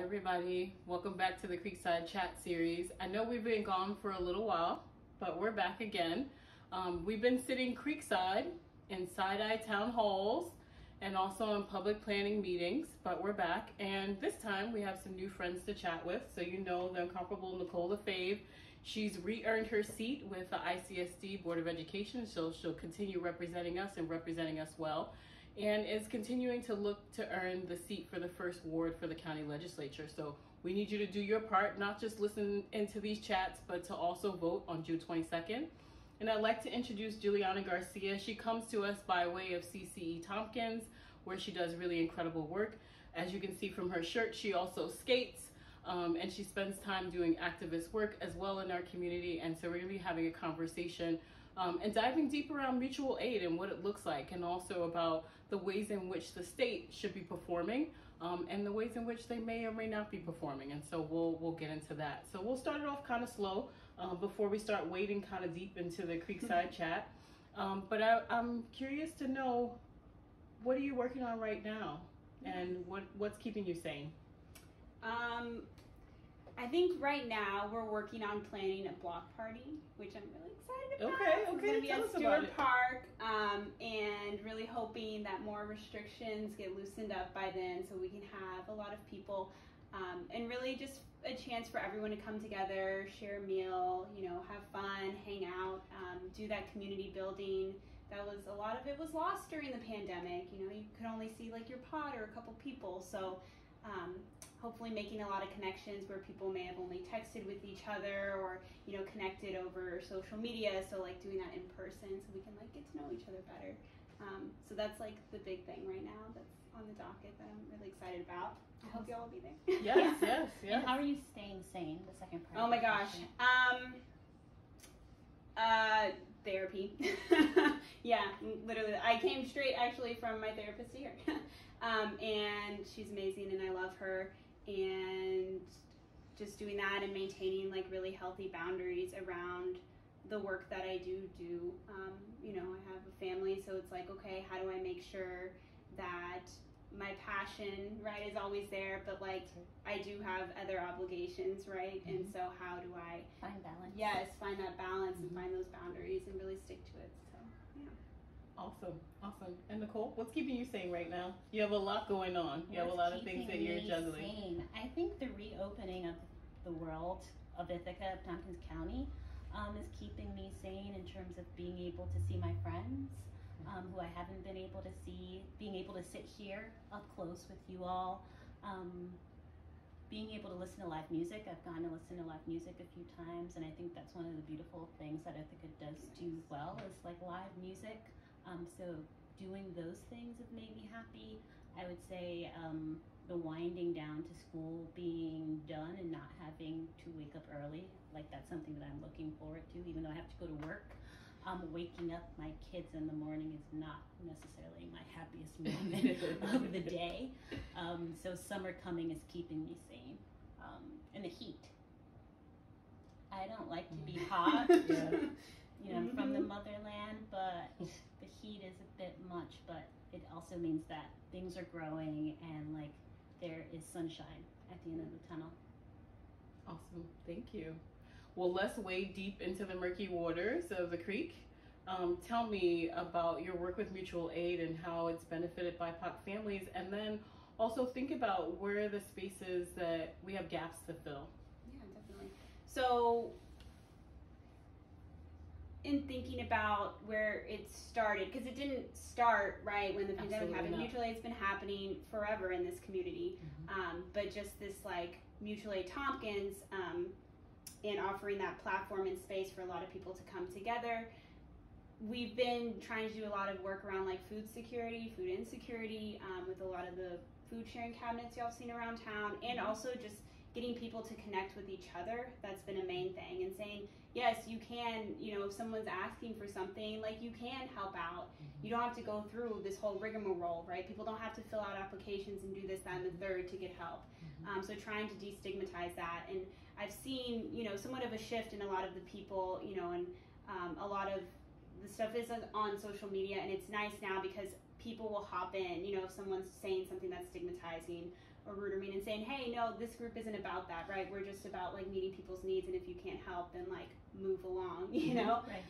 everybody. Welcome back to the CreekSide chat series. I know we've been gone for a little while, but we're back again. We've been sitting CreekSide in side-eye town halls and also in public planning meetings, but we're back. And this time we have some new friends to chat with. So you know the incomparable Nicole LaFave. She's re-earned her seat with the ICSD Board of Education, so she'll continue representing us and representing us well, and is continuing to look to earn the seat for the first ward for the county legislature. So we need you to do your part, not just listen into these chats, but to also vote on June 22nd. And I'd like to introduce Juliana Garcia. She comes to us by way of CCE Tompkins, where she does really incredible work. As you can see from her shirt, she also skates, and she spends time doing activist work as well in our community. And so we're gonna be having a conversation and diving deep around mutual aid and what it looks like, and also about the ways in which the state should be performing and the ways in which they may or may not be performing. And so we'll get into that. So we'll start it off kind of slow before we start wading kind of deep into the CreekSide chat. But I'm curious to know, what are you working on right now, and what's keeping you sane? I think right now we're working on planning a block party, which I'm really excited about. Okay. It's going to be at Stewart Park, and really hoping that more restrictions get loosened up by then, so we can have a lot of people, and really just a chance for everyone to come together, share a meal, you know, have fun, hang out, do that community building. That was, a lot of it was lost during the pandemic. You know, you could only see like your pod or a couple people. So hopefully making a lot of connections where people may have only texted with each other or, you know, connected over social media. So like doing that in person so we can like get to know each other better. So that's like the big thing right now that's on the docket that I'm really excited about. I hope y'all will be there. Yes. And how are you staying sane, the second part? Oh my gosh. Therapy. Yeah, literally. I came straight actually from my therapist here. And she's amazing and I love her, and just doing that and maintaining like really healthy boundaries around the work that I do. You know, I have a family, so it's like, okay, how do I make sure that my passion, right, is always there, but like I do have other obligations, right? Mm-hmm. And so how do I find balance? Yes, find that balance and find those boundaries and really stick to it. So yeah. Awesome. And Nicole, what's keeping you sane right now? You have a lot going on. You have a lot of things that you're juggling. Sane? I think the reopening of the world of Ithaca, Tompkins County, is keeping me sane in terms of being able to see my friends, who I haven't been able to see, being able to sit here up close with you all, being able to listen to live music. I've gone to listen to live music a few times, and I think that's one of the beautiful things that Ithaca does do well, is like live music. So doing those things have made me happy. I would say the winding down to school being done and not having to wake up early, like that's something that I'm looking forward to, even though I have to go to work. Waking up my kids in the morning is not necessarily my happiest moment of the day. So summer coming is keeping me sane. And the heat. I don't like to be hot. You know, I'm from the motherland, but the heat is a bit much, but it also means that things are growing and like there is sunshine at the end of the tunnel. Awesome, thank you. Well, let's wade deep into the murky waters of the creek. Tell me about your work with mutual aid and how it's benefited BIPOC families, and then also think about where are the spaces that we have gaps to fill. Yeah, definitely. So in thinking about where it started, because it didn't start right when the pandemic happened. Mutual aid's been happening forever in this community, but just this like mutual aid Tompkins, and offering that platform and space for a lot of people to come together. We've been trying to do a lot of work around like food security, food insecurity, with a lot of the food sharing cabinets y'all have seen around town, and also just getting people to connect with each other. That's been a main thing, and saying, yes, you can, you know, if someone's asking for something, like you can help out. You don't have to go through this whole rigmarole, right? People don't have to fill out applications and do this, that, and the third to get help. So trying to destigmatize that. And I've seen, you know, somewhat of a shift in a lot of the people, you know, and a lot of the stuff is on social media, and it's nice now because people will hop in, you know, if someone's saying something that's stigmatizing, or root or mean, and saying, hey, no, this group isn't about that, right? We're just about like meeting people's needs, and if you can't help, then like move along, you know? Right.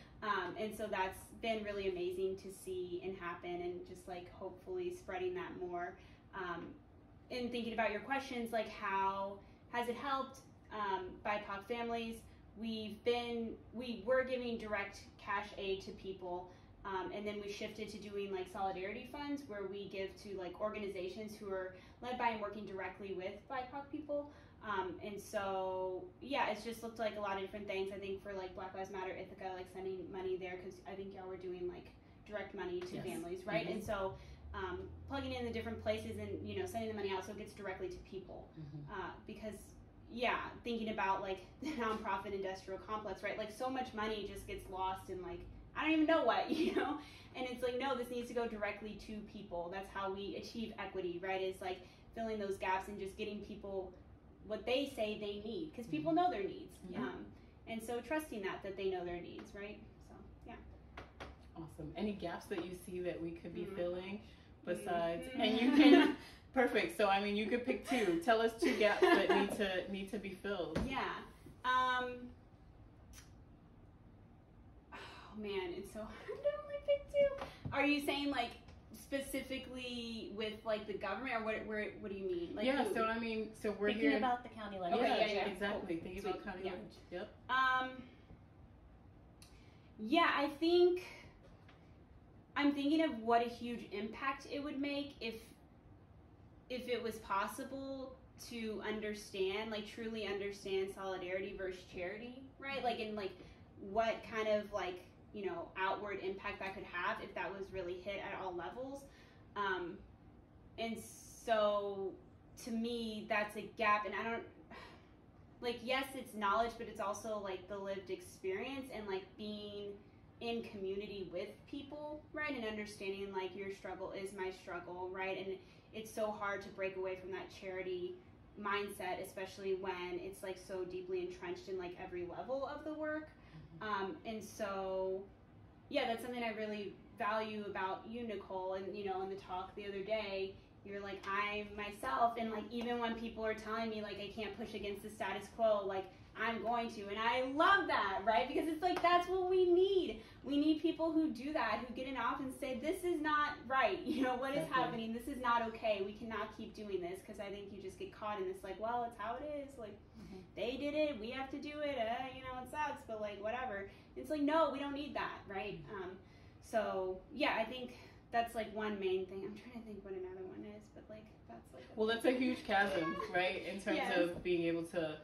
And so that's been really amazing to see and happen, and just like hopefully spreading that more. And thinking about your questions, like how has it helped BIPOC families? We were giving direct cash aid to people, and then we shifted to doing like solidarity funds, where we give to like organizations who are led by and working directly with BIPOC people. And so, yeah, it's just looked like a lot of different things. I think for like Black Lives Matter, Ithaca, like sending money there, because I think y'all were doing like direct money to families, right? And so plugging in the different places and, you know, sending the money out so it gets directly to people. Because, yeah, thinking about like the nonprofit industrial complex, right? Like so much money just gets lost in like, I don't even know what, you know? And it's like, no, this needs to go directly to people. That's how we achieve equity, right? Is like filling those gaps and just getting people what they say they need, because people know their needs. And so trusting that they know their needs, right? So, yeah. Awesome. Any gaps that you see that we could be filling besides, and you can, perfect. So, I mean, you could pick two. Tell us two gaps that need to be filled. Yeah. Oh man, it's so hard to only pick two. Are you saying like specifically with like the government, or what do you mean? Like, yeah, so I mean, so we're thinking here about the county level. Okay, yeah. Exactly. Thinking about county level. Yep. Yeah, I'm thinking of what a huge impact it would make if it was possible to understand, like truly understand solidarity versus charity, right? Like, in like what kind of like, you know, outward impact that could have if that was really hit at all levels. And so to me, that's a gap. And I don't, like, yes, it's knowledge, but it's also like the lived experience and like being in community with people, right? And understanding like your struggle is my struggle, right? And it's so hard to break away from that charity mindset, especially when it's like so deeply entrenched in like every level of the work. And so, yeah, that's something I really value about you, Nicole. And, you know, in the talk the other day, you're like, I'm myself. And like, even when people are telling me like I can't push against the status quo, like I'm going to. And I love that, right? Because it's like, that's what we need. We need people who do that, who get in office and say, this is not right. You know, what is happening? This is not okay. We cannot keep doing this. Because I think you just get caught in this like, well, it's how it is. Like, they did it, we have to do it, you know, it sucks, but like whatever. It's like, no, we don't need that, right? So yeah, I think that's like one main thing. I'm trying to think what another one is, but like that's like well, that's a huge chasm, right? In terms of being able to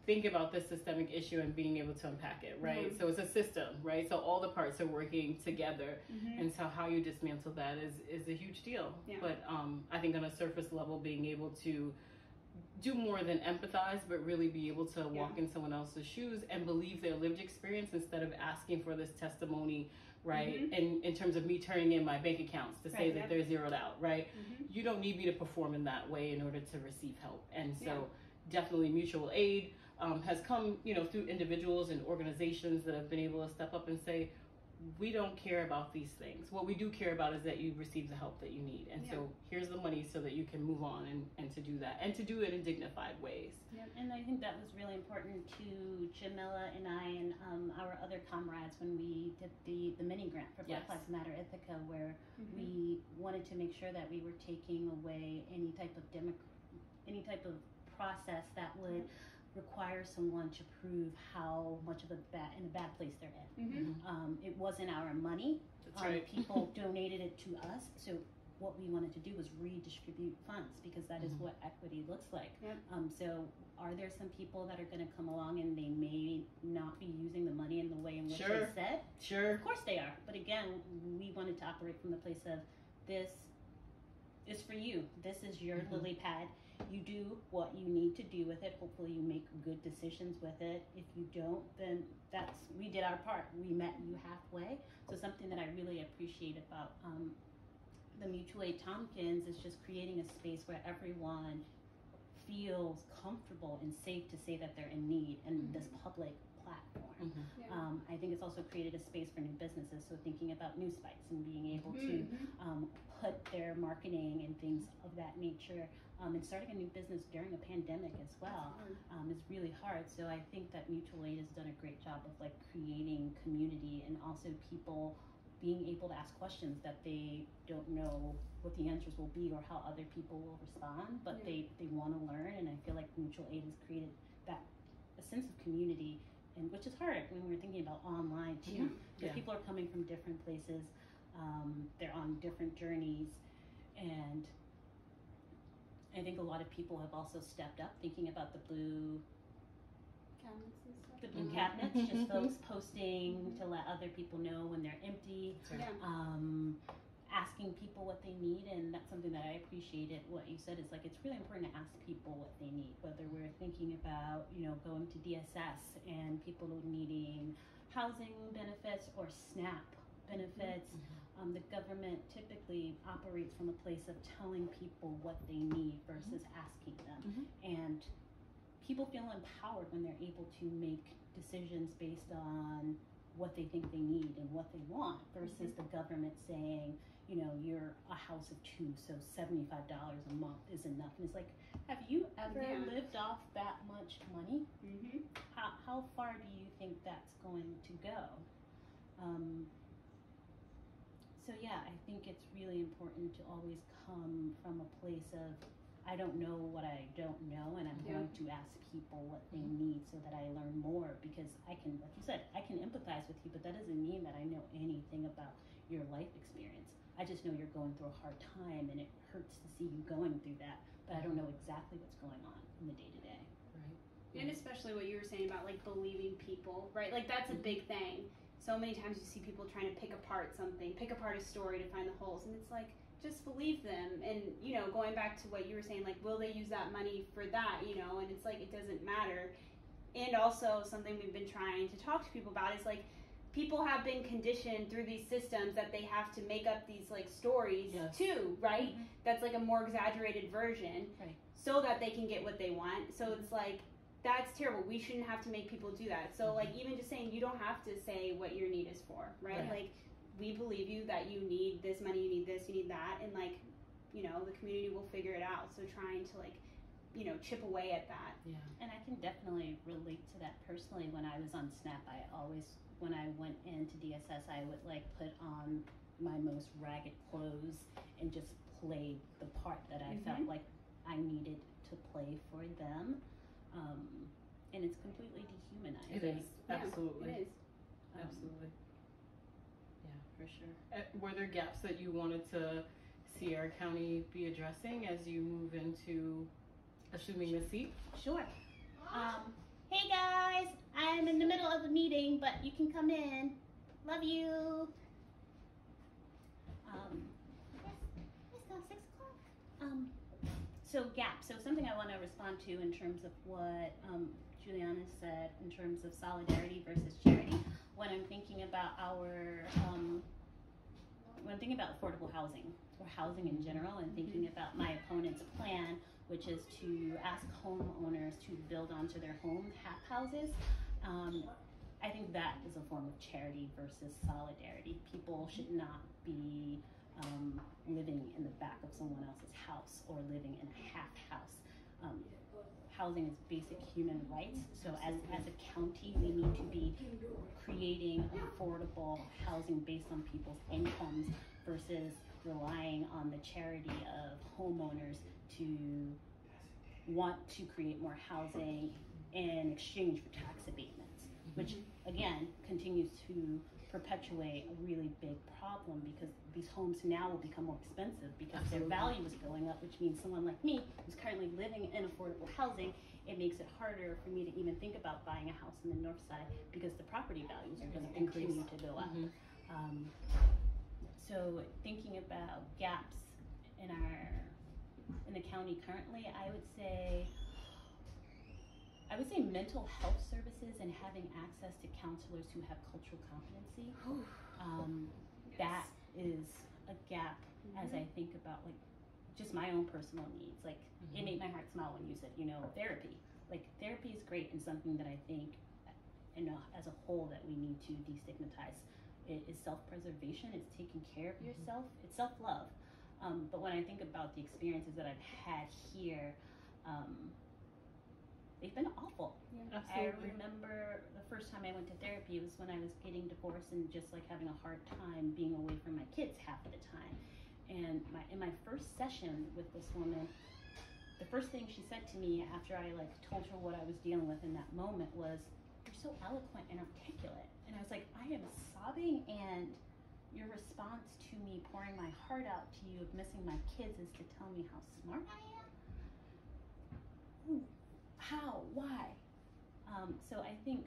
think about this systemic issue and being able to unpack it, right? So it's a system, right? So all the parts are working together, and so how you dismantle that is a huge deal. But I think on a surface level, being able to do more than empathize, but really be able to walk in someone else's shoes and believe their lived experience instead of asking for this testimony, right? And in terms of me turning in my bank accounts to say that they're zeroed out, right? You don't need me to perform in that way in order to receive help. And so definitely mutual aid has come, you know, through individuals and organizations that have been able to step up and say, we don't care about these things. What we do care about is that you receive the help that you need. And so here's the money so that you can move on and to do that and to do it in dignified ways. Yeah, and I think that was really important to Jamila and I and our other comrades when we did the mini grant for Black Lives Matter Ithaca, where we wanted to make sure that we were taking away any type of process that would require someone to prove how much of a bad place they're in. It wasn't our money. That's right. People donated it to us. So what we wanted to do was redistribute funds, because that is what equity looks like. So are there some people that are going to come along and they may not be using the money in the way in which they said? Of course they are. But again, we wanted to operate from the place of, this is for you. This is your lily pad. You do what you need to do with it. Hopefully you make good decisions with it. If you don't, then we did our part. We met you halfway. So something that I really appreciate about the Mutual Aid Tompkins is just creating a space where everyone feels comfortable and safe to say that they're in need in this public platform. I think it's also created a space for new businesses, so thinking about news bites and being able to put their marketing and things of that nature, and starting a new business during a pandemic as well is really hard. So I think that mutual aid has done a great job of like creating community, and also people being able to ask questions that they don't know what the answers will be or how other people will respond, but they want to learn. And I feel like mutual aid has created that a sense of community, and which is hard when we're thinking about online too, because people are coming from different places, they're on different journeys, and I think a lot of people have also stepped up, thinking about the blue cabinets, just folks posting to let other people know when they're empty, asking people what they need. And that's something that I appreciated what you said, is like it's really important to ask people what they need, whether we're thinking about, you know, going to DSS and people needing housing benefits or SNAP benefits. The government typically operates from a place of telling people what they need versus asking them, and people feel empowered when they're able to make decisions based on what they think they need and what they want, versus the government saying, you know, you're a house of two, so $75 a month is enough. And it's like, have you ever lived off that much money? How far do you think that's going to go? So yeah, I think it's really important to always come from a place of, I don't know what I don't know, and I'm going to ask people what they need so that I learn more, because I can, like you said, I can empathize with you, but that doesn't mean that I know anything about your life experience. I just know you're going through a hard time, and it hurts to see you going through that, but I don't know exactly what's going on in the day-to-day. And especially what you were saying about like believing people, right? Like that's a big thing. So many times you see people trying to pick apart something, pick apart a story to find the holes, and it's like, just believe them. And, you know, going back to what you were saying, like, will they use that money for that, you know? And it's like, it doesn't matter. And also something we've been trying to talk to people about is like, people have been conditioned through these systems that they have to make up these like stories too, right? That's like a more exaggerated version, so that they can get what they want. So it's like, that's terrible. We shouldn't have to make people do that. So like, even just saying, you don't have to say what your need is for, right? Like, we believe you that you need this money, you need this, you need that, and like, you know, the community will figure it out. So trying to like, you know, chip away at that. And I can definitely relate to that personally. When I was on SNAP, I always, when I went into DSS, I would like put on my most ragged clothes and just play the part that I felt like I needed to play for them. And it's completely dehumanizing. It is, absolutely. It is. Absolutely. For sure. Were there gaps that you wanted to see our county be addressing as you move into assuming the seat? Sure. Hey guys, I'm in the middle of a meeting, but you can come in. Love you. It's now 6 o'clock. So gaps. So something I want to respond to in terms of what Juliana said in terms of solidarity versus charity. When I'm thinking about when I'm thinking about affordable housing or housing in general, and thinking about my opponent's plan, which is to ask homeowners to build onto their home houses, I think that is a form of charity versus solidarity. People should not be living in the back of someone else's house or living in a half house. Housing is basic human rights, so as a county, we need to be creating affordable housing based on people's incomes versus relying on the charity of homeowners to want to create more housing in exchange for tax abatements, which again continues to perpetuate a really big problem, because these homes now will become more expensive because their value is going up, which means someone like me who's currently living in affordable housing, it makes it harder for me to even think about buying a house in the north side because the property values are going to continue to go up. So thinking about gaps in the county currently, I would say mental health services and having access to counselors who have cultural competency. That is a gap as I think about like just my own personal needs. Like, it made my heart smile when you said, you know, therapy. Like, therapy is great and something that I think, you know, as a whole, that we need to destigmatize. It is self-preservation. It's taking care of yourself. It's self-love. But when I think about the experiences that I've had here, they've been awful. Yeah, absolutely. I remember the first time I went to therapy was when I was getting divorced and just like having a hard time being away from my kids half of the time. And in my first session with this woman, the first thing she said to me after I like told her what I was dealing with in that moment was, "You're so eloquent and articulate." And I was like, I am sobbing, and your response to me pouring my heart out to you of missing my kids is to tell me how smart I am? Ooh, how? Why? So I think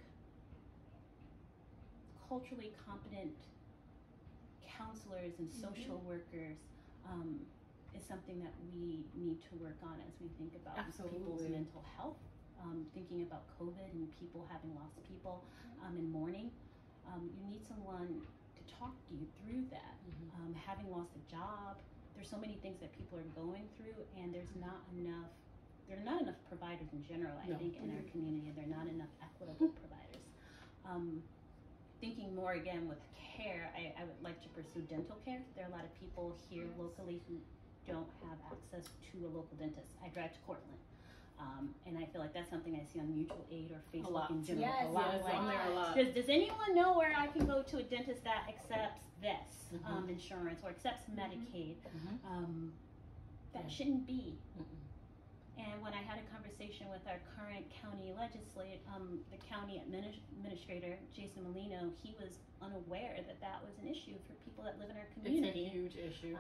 culturally competent counselors and social workers is something that we need to work on as we think about people's mental health, thinking about COVID and people having lost people in mourning. You need someone to talk to you through that. Having lost a job, there's so many things that people are going through, and there are not enough providers in general, I think, in our community. There are not enough equitable providers. Thinking more again with care, I would like to pursue dental care. There are a lot of people here locally who don't have access to a local dentist. I drive to Cortland. And I feel like that's something I see on mutual aid or Facebook in general. Yes, a lot. Yes, Like, on there a lot. Does anyone know where I can go to a dentist that accepts this insurance or accepts Medicaid? That shouldn't be. And when I had a conversation with our current county legislator, the county administrator, Jason Molino, he was unaware that that was an issue for people that live in our community. It's a huge issue.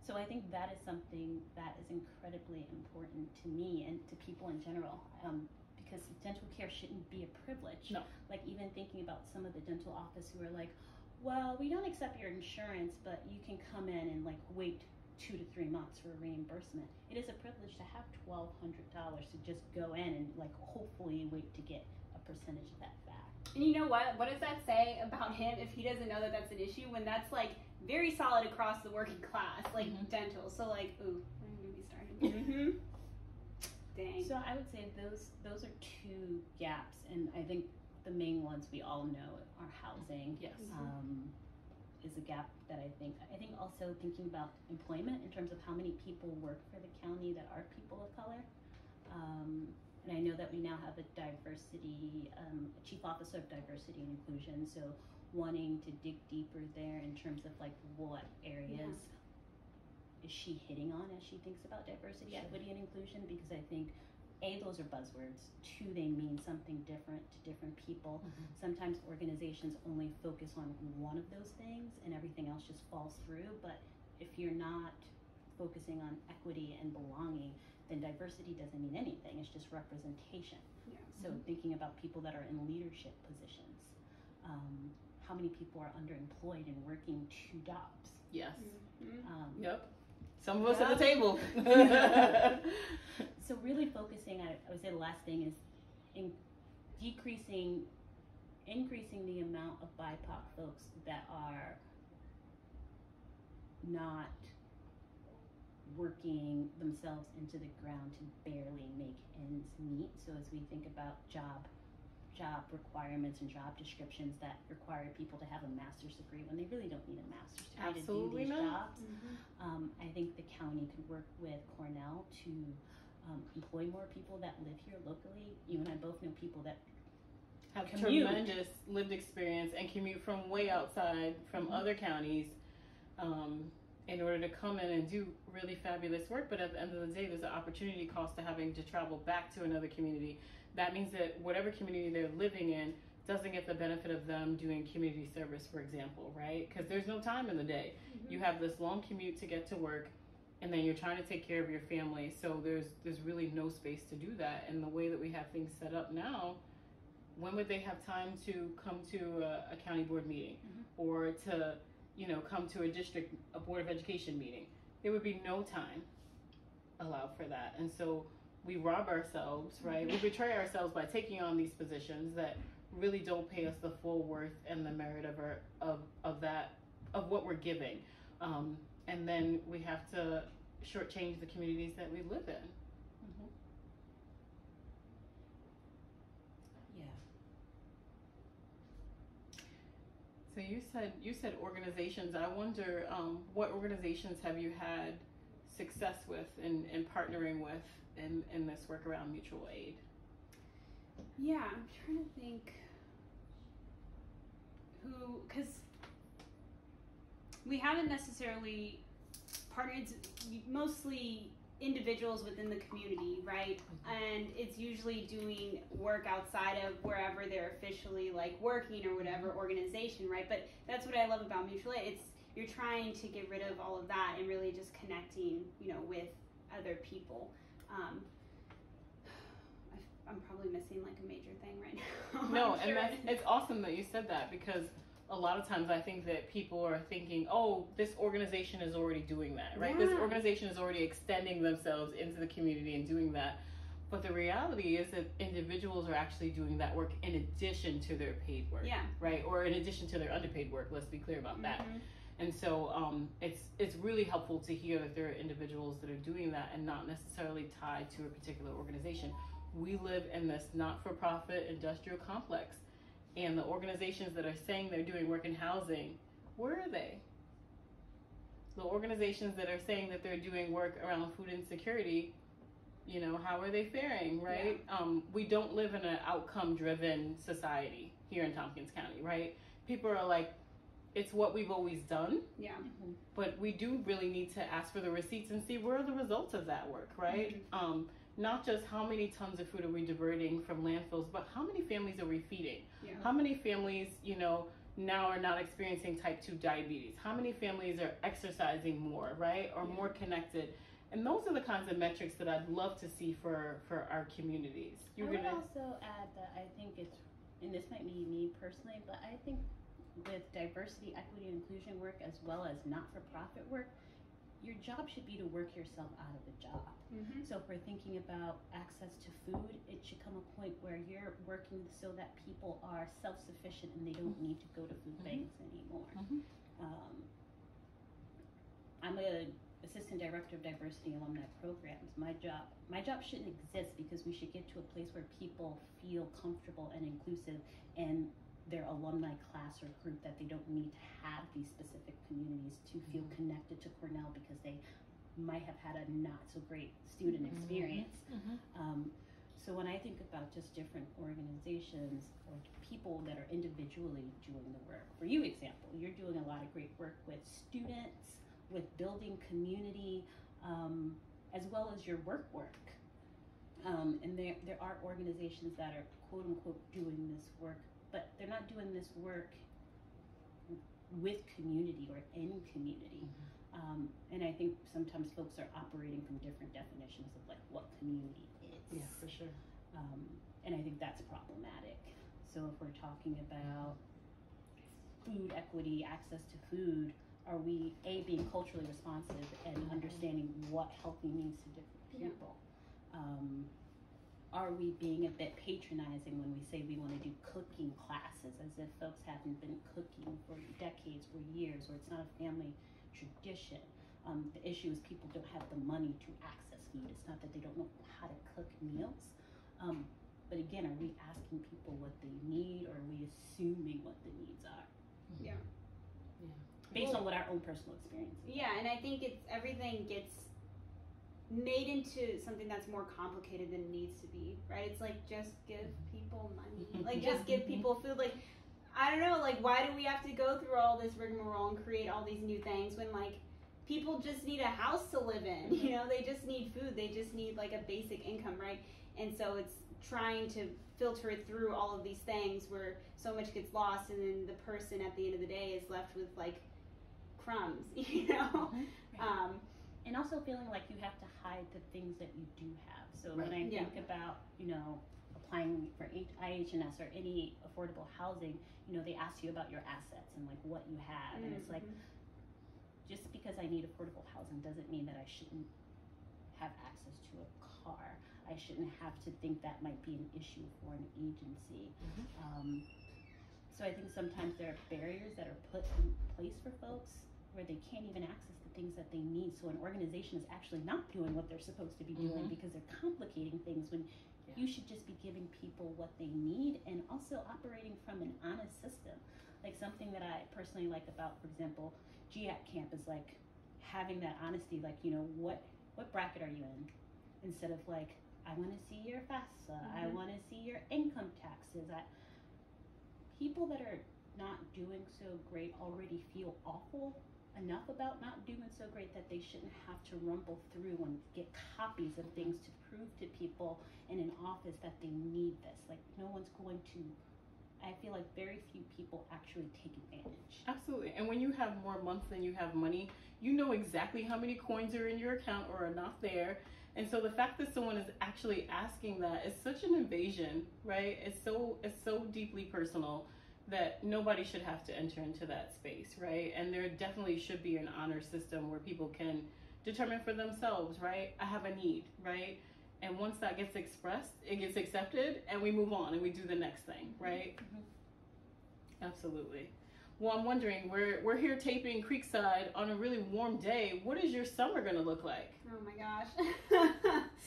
So I think that is something that is incredibly important to me and to people in general, because dental care shouldn't be a privilege. No. Like, even thinking about some of the dental office who are like, well, we don't accept your insurance, but you can come in and like wait 2 to 3 months for a reimbursement. It is a privilege to have $1,200 to just go in and like hopefully wait to get a percentage of that back. And you know what? What does that say about him if he doesn't know that that's an issue when that's like very solid across the working class, like dental. So like, ooh, when did we start? Dang. So I would say those are two gaps, and I think the main ones we all know are housing. Yes. Is a gap that I think also thinking about employment in terms of how many people work for the county that are people of color. And I know that we now have a diversity, a chief officer of diversity and inclusion, so wanting to dig deeper there in terms of like what areas is she hitting on as she thinks about diversity, equity, and inclusion, because I think those are buzzwords. 2, they mean something different to different people. Sometimes organizations only focus on one of those things and everything else just falls through. But if you're not focusing on equity and belonging, then diversity doesn't mean anything. It's just representation. So thinking about people that are in leadership positions. How many people are underemployed and working 2 jobs? Yes. Yep. Some of us at the table. So really focusing, I would say the last thing is increasing the amount of BIPOC folks that are not working themselves into the ground to barely make ends meet. So as we think about job requirements and job descriptions that require people to have a master's degree when they really don't need a master's degree to do these jobs, I think the county could work with Cornell to employ more people that live here locally. You and I both know people that have tremendous lived experience and commute from way outside from other counties in order to come in and do really fabulous work. But at the end of the day, there's an opportunity cost to having to travel back to another community. That means that whatever community they're living in doesn't get the benefit of them doing community service, for example, right? Because there's no time in the day. You have this long commute to get to work, and then you're trying to take care of your family. So there's really no space to do that. And the way that we have things set up now, when would they have time to come to a county board meeting or to, come to a board of education meeting? There would be no time allowed for that. And so we rob ourselves, right? We betray ourselves by taking on these positions that really don't pay us the full worth and the merit of what we're giving. And then we have to shortchange the communities that we live in. Mm-hmm. Yeah. So you said organizations. I wonder what organizations have you had success with in partnering with in this work around mutual aid? Yeah, I'm trying to think who, because we haven't necessarily partnered. It's mostly individuals within the community, right? And it's usually doing work outside of wherever they're officially like working or whatever organization, right? But that's what I love about mutual aid. It's you're trying to get rid of all of that and really just connecting, with other people. I'm probably missing like a major thing right now. No, and it's awesome that you said that, because a lot of times I think that people are thinking, oh, this organization is already doing that, right? Yeah. This organization is already extending themselves into the community and doing that. But the reality is that individuals are actually doing that work in addition to their paid work, right? Or in addition to their underpaid work. Let's be clear about that. And so it's really helpful to hear that there are individuals that are doing that and not necessarily tied to a particular organization. We live in this not-for-profit industrial complex, and the organizations that are saying they're doing work in housing, where are they? The organizations that are saying that they're doing work around food insecurity, how are they faring, right? Yeah. We don't live in an outcome-driven society here in Tompkins County, right? People are like, it's what we've always done. Yeah. But we do really need to ask for the receipts and see where are the results of that work, right? Not just how many tons of food are we diverting from landfills, but how many families are we feeding? Yeah. How many families, now are not experiencing type 2 diabetes? How many families are exercising more, right? Or more connected? And those are the kinds of metrics that I'd love to see for our communities. I would also add that I think it's, and this might be me personally, but I think with diversity, equity, and inclusion work, as well as not-for-profit work, your job should be to work yourself out of a job. So if we're thinking about access to food, it should come a point where you're working so that people are self-sufficient and they don't need to go to food banks anymore. I'm an assistant director of diversity alumni programs. My job shouldn't exist, because we should get to a place where people feel comfortable and inclusive and their alumni class or group, that they don't need to have these specific communities to feel connected to Cornell because they might have had a not so great student experience. So when I think about just different organizations or people that are individually doing the work, for you example, you're doing a lot of great work with students, with building community, as well as your work. And there are organizations that are quote unquote doing this work, but they're not doing this work with community or in community. And I think sometimes folks are operating from different definitions of like what community is. Yeah, for sure. And I think that's problematic. So if we're talking about food equity, access to food, are we being culturally responsive and understanding what healthy means to different people? Are we being a bit patronizing when we say we want to do cooking classes, as if folks haven't been cooking for decades or years, or it's not a family tradition? The issue is people don't have the money to access food. It's not that they don't know how to cook meals. But again, are we asking people what they need, or are we assuming what the needs are? Yeah. Based on what our own personal experience is. Yeah, and I think everything gets made into something that's more complicated than it needs to be, right? It's like, just give people money. Like, just give people food. Like, I don't know, like, why do we have to go through all this rigmarole and create all these new things when, like, people just need a house to live in, they just need food, they just need, like, a basic income, right? And so it's trying to filter it through all of these things where so much gets lost, and then the person at the end of the day is left with, like, crumbs, And also feeling like you have to hide the things that you do have. So when I think about, applying for IH&S or any affordable housing, they ask you about your assets and like what you have. And it's like, just because I need affordable housing doesn't mean that I shouldn't have access to a car. I shouldn't have to think that might be an issue for an agency. So I think sometimes there are barriers that are put in place for folks where they can't even access the things that they need. So an organization is actually not doing what they're supposed to be doing because they're complicating things when you should just be giving people what they need, and also operating from an honest system. Like something that I personally like about, for example, GAC camp is like having that honesty, like, you know, what bracket are you in? Instead of like, I want to see your FAFSA, I want to see your income taxes. People that are not doing so great already feel awful enough about not doing so great that they shouldn't have to rumble through and get copies of things to prove to people in an office that they need this. Like, no one's going to, I feel like very few people actually take advantage. Absolutely. And when you have more months than you have money, you know exactly how many coins are in your account or are not there. And so the fact that someone is actually asking that is such an invasion, right? It's so deeply personal that nobody should have to enter into that space, right? And there definitely should be an honor system where people can determine for themselves, right? I have a need, right? And once that gets expressed, it gets accepted, and we move on and we do the next thing, right? Absolutely. Well, I'm wondering, we're here taping CreekSide on a really warm day. What is your summer gonna look like? Oh my gosh.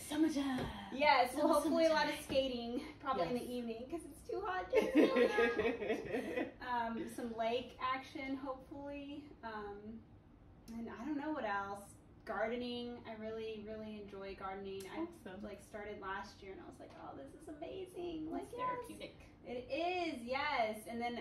Summertime. Yes, well, hopefully a lot of skating, probably in the evening because it's too hot to go out. Some lake action, hopefully. And I don't know what else. Gardening. I really, really enjoy gardening. Awesome. I started last year and I was like, oh, this is amazing. Like, It's therapeutic. It is, yes. And then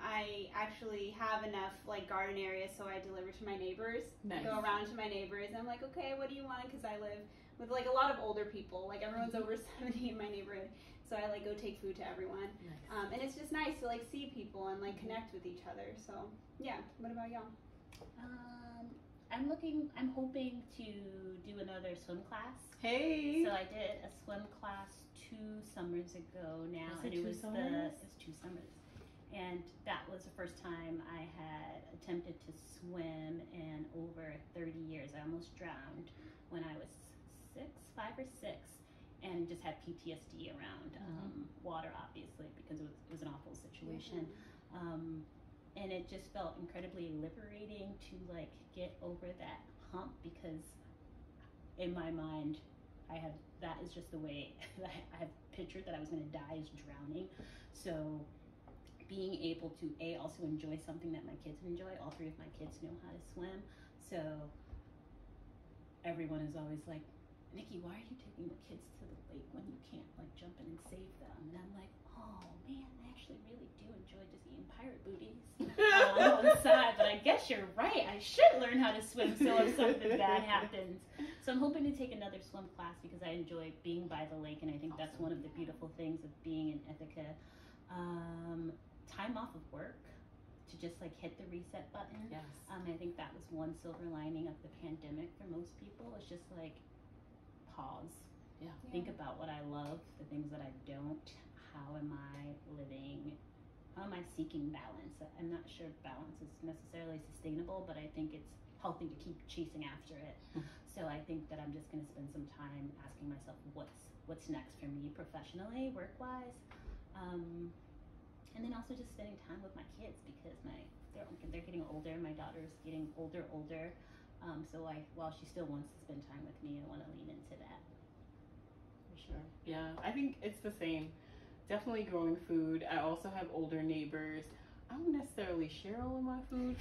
I actually have enough garden areas, so I deliver to my neighbors. Nice. Go around to my neighbors, and I'm like, okay, what do you want? Because I live with a lot of older people. Like, everyone's over 70 in my neighborhood, so I go take food to everyone. Nice. And it's just nice to see people and connect with each other. So yeah. What about y'all? I'm hoping to do another swim class. Hey. So I did a swim class 2 summers ago now, and it was 2 summers. And that was the first time I had attempted to swim in over 30 years. I almost drowned when I was 5 or 6, and just had PTSD around water, obviously, because it was an awful situation. And it just felt incredibly liberating to get over that hump, because in my mind that is just the way that I have pictured that I was going to die, is drowning. So being able to also enjoy something that my kids enjoy. All 3 of my kids know how to swim, so everyone is always like, Nikki, why are you taking the kids to the lake when you can't jump in and save them? And I'm like, oh man, I actually really do enjoy just eating pirate booties on the side. But I guess you're right, I should learn how to swim so if something bad happens. So I'm hoping to take another swim class because I enjoy being by the lake, and I think that's one of the beautiful things of being in Ithaca. Time off of work to just hit the reset button. Yes. I think that was one silver lining of the pandemic for most people. It's just pause. Yeah. Think about what I love, the things that I don't. How am I living? How am I seeking balance? I'm not sure balance is necessarily sustainable, but I think it's healthy to keep chasing after it. So I think that I'm just going to spend some time asking myself what's next for me professionally, work-wise, and then also just spending time with my kids, because they're getting older. My daughter's getting older. So while she still wants to spend time with me, I want to lean into that. For sure. Yeah, I think it's the same. Definitely growing food. I also have older neighbors. I don't necessarily share all of my food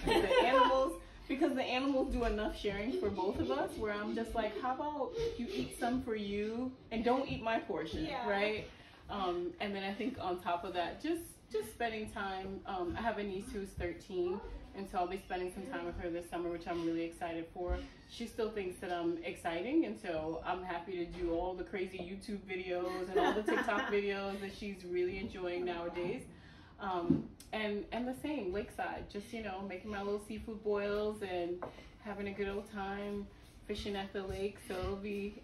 because the animals do enough sharing for both of us, where I'm just like, how about you eat some for you and don't eat my portion, right? And then I think on top of that, just spending time. I have a niece who's 13, and so I'll be spending some time with her this summer, which I'm really excited for. She still thinks that I'm exciting, and so I'm happy to do all the crazy YouTube videos and all the TikTok videos that she's really enjoying nowadays. And the same, lakeside, just, making my little seafood boils and having a good old time fishing at the lake. So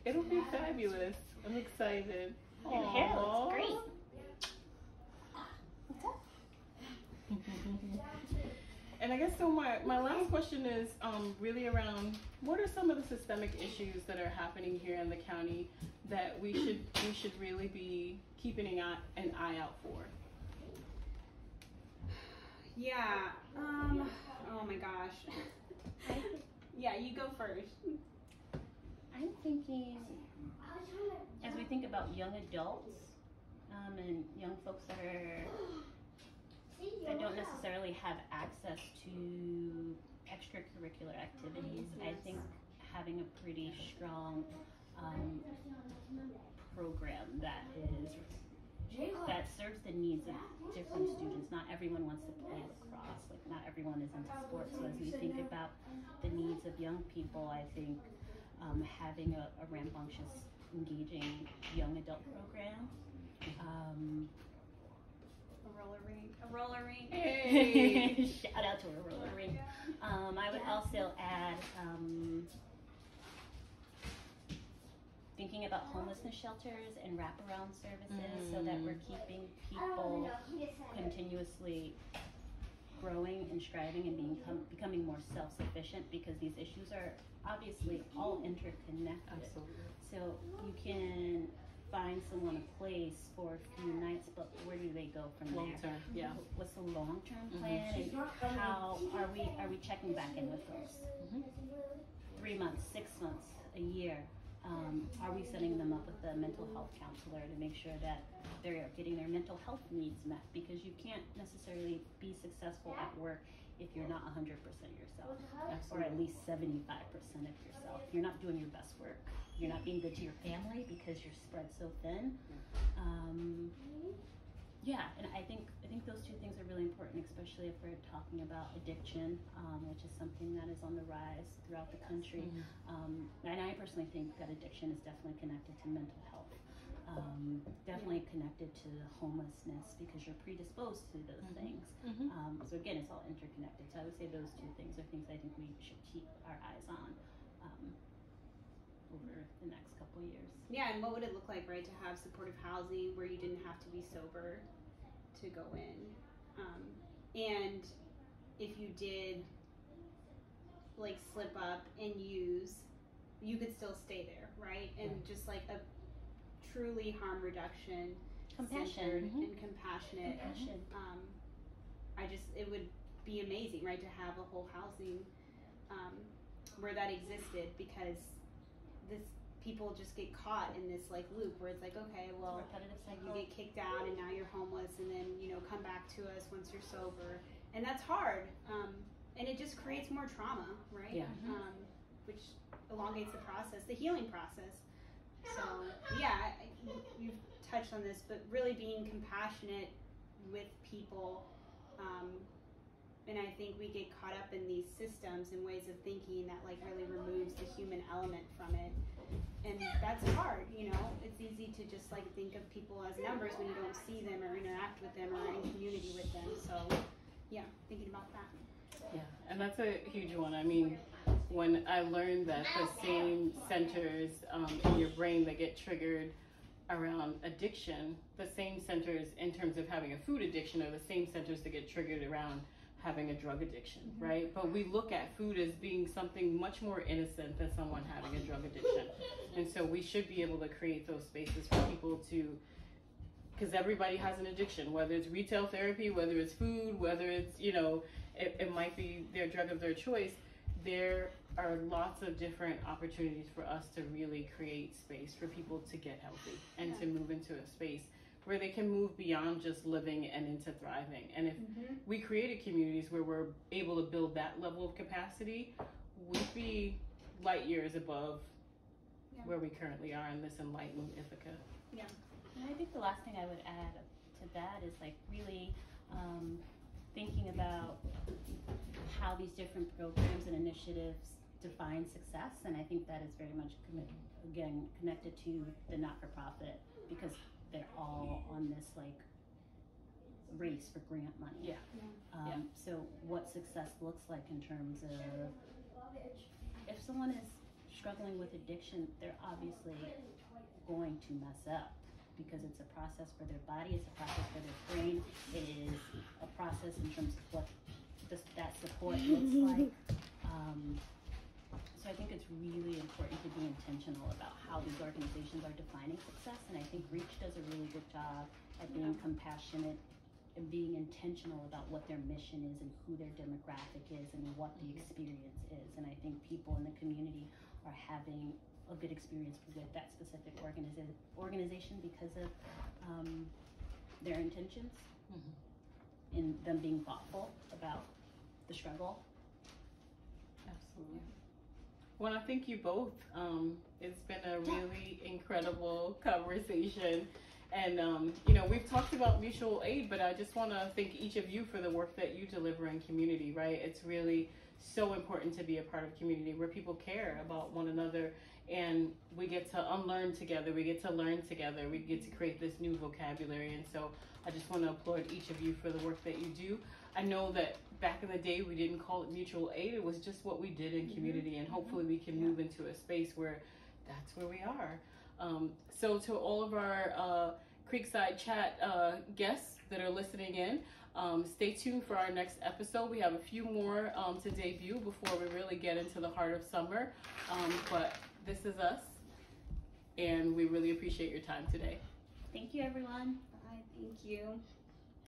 it'll be fabulous. I'm excited. Your hair looks great. And I guess so my last question is really around, what are some of the systemic issues that are happening here in the county that we should really be keeping an eye out for? Yeah. Oh my gosh. Yeah, you go first. I'm thinking, as we think about young adults and young folks that don't necessarily have access to extracurricular activities, I think having a pretty strong program that serves the needs of different students. Not everyone wants to play lacrosse, like not everyone is into sports. So as we think about the needs of young people, I think having a rambunctious, engaging young adult program. A roller rink. Hey. Shout out to a roller rink. I would also add thinking about homelessness shelters and wraparound services so that we're keeping people continuously growing and striving and becoming more self-sufficient, because these issues are obviously all interconnected. Absolutely. So you can find someone a place for a few nights, but where do they go from Long there? term, yeah. What's the long-term plan, and how are we checking back in with folks? 3 months, 6 months, a year? Are we setting them up with a mental health counselor to make sure that they're getting their mental health needs met? Because you can't necessarily be successful at work if you're not 100% yourself, or at least 75% of yourself. You're not doing your best work. You're not being good to your family because you're spread so thin. And I think those two things are really important, especially if we're talking about addiction, which is something that is on the rise throughout the country. And I personally think that addiction is definitely connected to mental health. Definitely connected to homelessness, because you're predisposed to those things. So again, it's all interconnected. So I would say those two things are things I think we should keep our eyes on over the next couple years. Yeah, and what would it look like, right, to have supportive housing where you didn't have to be sober to go in? And if you did like slip up and use, you could still stay there, right? And just like a truly harm reduction, centered and compassionate. It would be amazing, right, to have a whole housing where that existed, because people just get caught in this like loop where it's like, okay, well, you get kicked out and now you're homeless, and then come back to us once you're sober, and that's hard, and it just creates more trauma, right? Which elongates the process, the healing process. So yeah, you've touched on this, but really being compassionate with people, and I think we get caught up in these systems and ways of thinking that like really removes the human element from it. And that's hard, it's easy to just like think of people as numbers when you don't see them or interact with them or in community with them. So yeah, thinking about that. Yeah, and that's a huge one. I mean, when I learned that the same centers in your brain that get triggered around addiction, the same centers in terms of having a food addiction are the same centers that get triggered around having a drug addiction, right? But we look at food as being something much more innocent than someone having a drug addiction. And so we should be able to create those spaces for people to, because everybody has an addiction, whether it's retail therapy, whether it's food, whether it's, it might be their drug of their choice. There are lots of different opportunities for us to really create space for people to get healthy and to move into a space where they can move beyond just living and into thriving. And if we created communities where we're able to build that level of capacity, we'd be light years above where we currently are in this enlightened Ithaca. Yeah. And I think the last thing I would add to that is like really thinking about how these different programs and initiatives define success. And I think that is very much, connected to the not-for-profit, because they're all on this like race for grant money. So what success looks like in terms of, if someone is struggling with addiction, they're obviously going to mess up, because it's a process for their body, it's a process for their brain, it is a process in terms of what that support looks like. So I think it's really important to be intentional about how these organizations are defining success, and I think REACH does a really good job at being compassionate and being intentional about what their mission is and who their demographic is and what the experience is. And I think people in the community are having a good experience with that specific organization because of their intentions and them being thoughtful about the struggle. Absolutely. Well, I thank you both. It's been a really incredible conversation. And, you know, we've talked about mutual aid, but I just want to thank each of you for the work that you deliver in community, right? It's really so important to be a part of community where people care about one another, and we get to unlearn together, we get to learn together, we get to create this new vocabulary. And so I just want to applaud each of you for the work that you do. I know that back in the day we didn't call it mutual aid, it was just what we did in community, and hopefully we can move into a space where that's where we are. So to all of our CreekSide Chat guests that are listening in, stay tuned for our next episode. We have a few more to debut before we really get into the heart of summer. But this is us, and we really appreciate your time today. Thank you, everyone. Bye. Thank you.